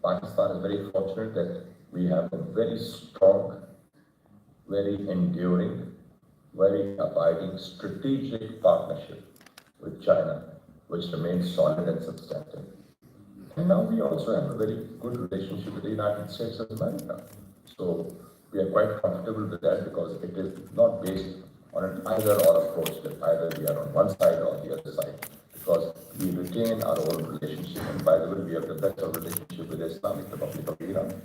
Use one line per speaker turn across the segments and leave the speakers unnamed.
Pakistan is very fortunate that we have a very strong, very enduring, very abiding strategic partnership with China, which remains solid and substantive. And now we also have a very good relationship with the United States of America. So we are quite comfortable with that because it is not based on an either-or approach, that either we are on one side or the other side, because we retain our own relationship. And by the way, we have the better relationship with the Islamic Republic of Iran.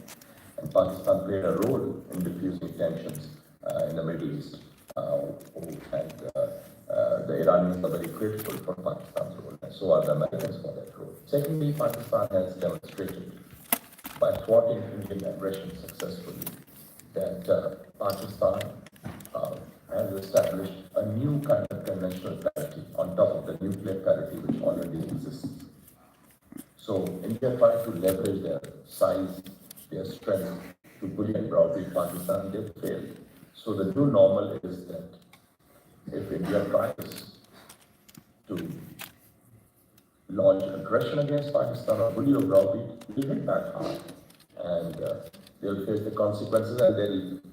And Pakistan played a role in diffusing tensions in the Middle East. The Iranians are very grateful for Pakistan's role, and so are the Americans for that role. Secondly, Pakistan has demonstrated by thwarting Indian aggression successfully that Pakistan has established a new kind of conventional parity on top of the nuclear parity which already exists. So India tried to leverage their size, their strength to bully and browbeat Pakistan. They failed. So the new normal is that if India tries to launch aggression against Pakistan or bully or browbeat, they'll hit back hard. And they'll face the consequences, and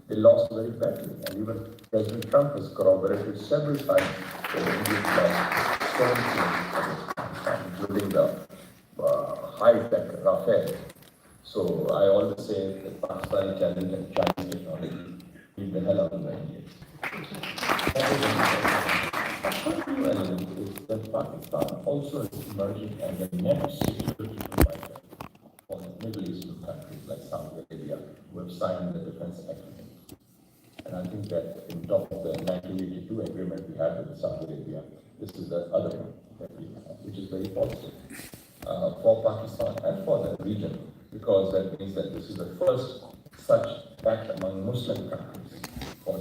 they lost very badly. And even President Trump has corroborated several times that India lost 17 against Pakistan, including the high-tech Rafale. So I always say that Pakistani challenge and Chinese technology beat the hell out of the Indians. The new element is that Pakistan also is emerging as a net security provider for the Middle Eastern countries like Saudi Arabia, who have signed the Defense Agreement. And I think that in top of the 1982 agreement we had with Saudi Arabia, this is the other one that we have, which is very positive for Pakistan and for the region, because that means that this is the first such pact among Muslim countries for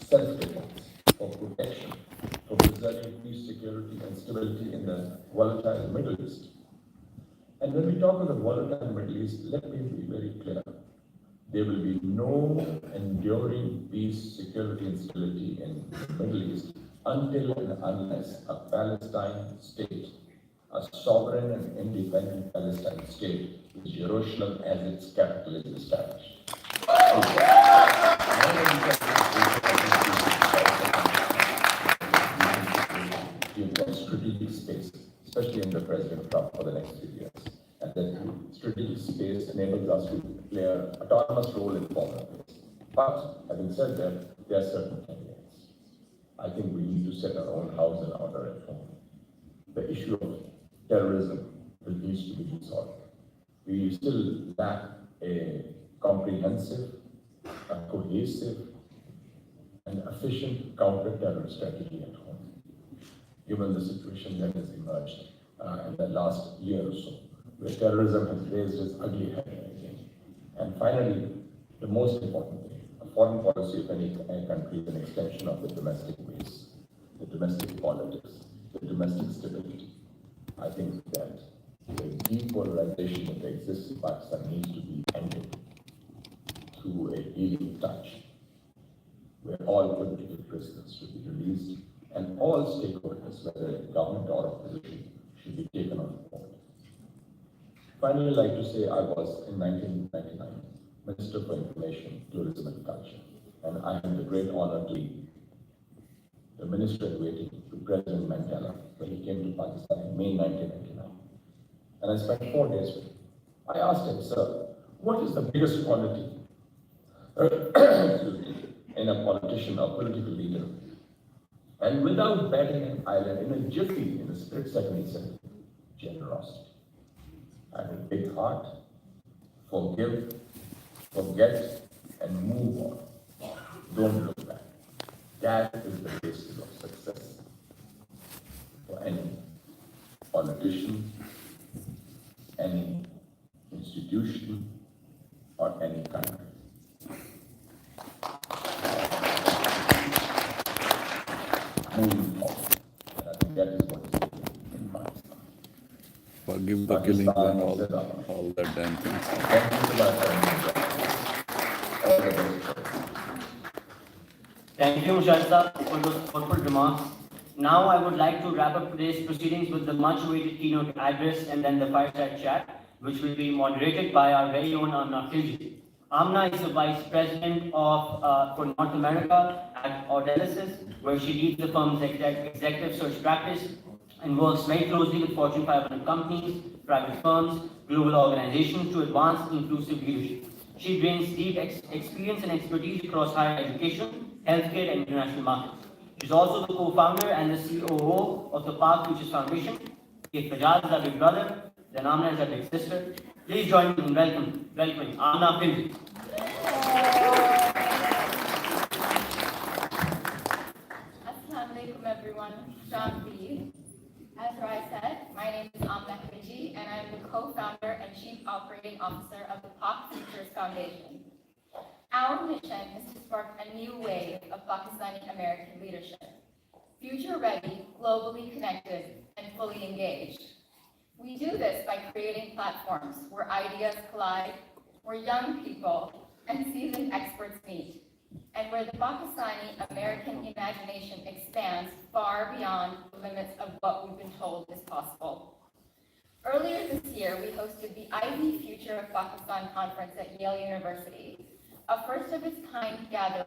self-defense, for protection, for preserving peace, security, and stability in the volatile Middle East. And when we talk of the volatile Middle East, let me be very clear. There will be no enduring peace, security, and stability in the Middle East until and unless a Palestine state, a sovereign and independent Palestine state, with Jerusalem as its capital, is established. Strategic space, especially under President Trump for the next few years. And that strategic space enables us to play an autonomous role in foreign affairs. But having said that, there are certain caveats. I think we need to set our own house in order at home. The issue of terrorism needs to be resolved. We still lack a comprehensive, a cohesive, and efficient counter-terror strategy at home, given the situation that has emerged in the last year or so, where terrorism has raised its ugly head again. And finally, the most important thing, a foreign policy of any country is an extension of the domestic base, the domestic politics, the domestic stability. I think that the depolarization that exists in Pakistan needs to be ended through a healing touch, where all political prisoners should be released and all stakeholders, whether government or opposition, should be taken on board. Finally, I'd like to say I was, in 1999, Minister for Information, Tourism and Culture, and I had the great honor to be the Minister in waiting to President Mandela when he came to Pakistan in May 1999. And I spent 4 days with him. I asked him, sir, what is the biggest quality in a politician or political leader? And without batting an eyelid, in a jiffy, in a split second, he said, generosity. Have a big heart, forgive, forget, and move on. Don't look back. That is the basis of success for any politician, any institution, or any country. Moving forward. And I think that is what is in Pakistan.
Forgive the killing and all that damn things.
Thank you so much. All the best.
Thank you, Mushahid Sahib, for those thoughtful remarks. Now I would like to wrap up today's proceedings with the much-awaited keynote address and then the fireside chat. which will be moderated by our very own Amna Khilji. Amna is the Vice President for North America at Audelysis, where she leads the firm's executive search practice and works very closely with Fortune 500 companies, private firms, global organizations to advance inclusive leadership. She brings deep experience and expertise across higher education, healthcare, and international markets. She's also the co-founder and the COO of the Park Futures Foundation. If Fajaz is our big brother, then Amna is our big sister. Please join me in welcoming Amna Khilji.
Assalamu alaikum everyone. Shanti. As Rai said, my name is Amna Khilji and I'm the co-founder and chief operating officer of the Pak Futures Foundation. Our mission is to spark a new wave of Pakistani American leadership, future ready, globally connected, and fully engaged. We do this by creating platforms where ideas collide, where young people and seasoned experts meet, and where the Pakistani American imagination expands far beyond the limits of what we've been told is possible. Earlier this year, we hosted the Ivy Future of Pakistan Conference at Yale University, a first of its kind gathering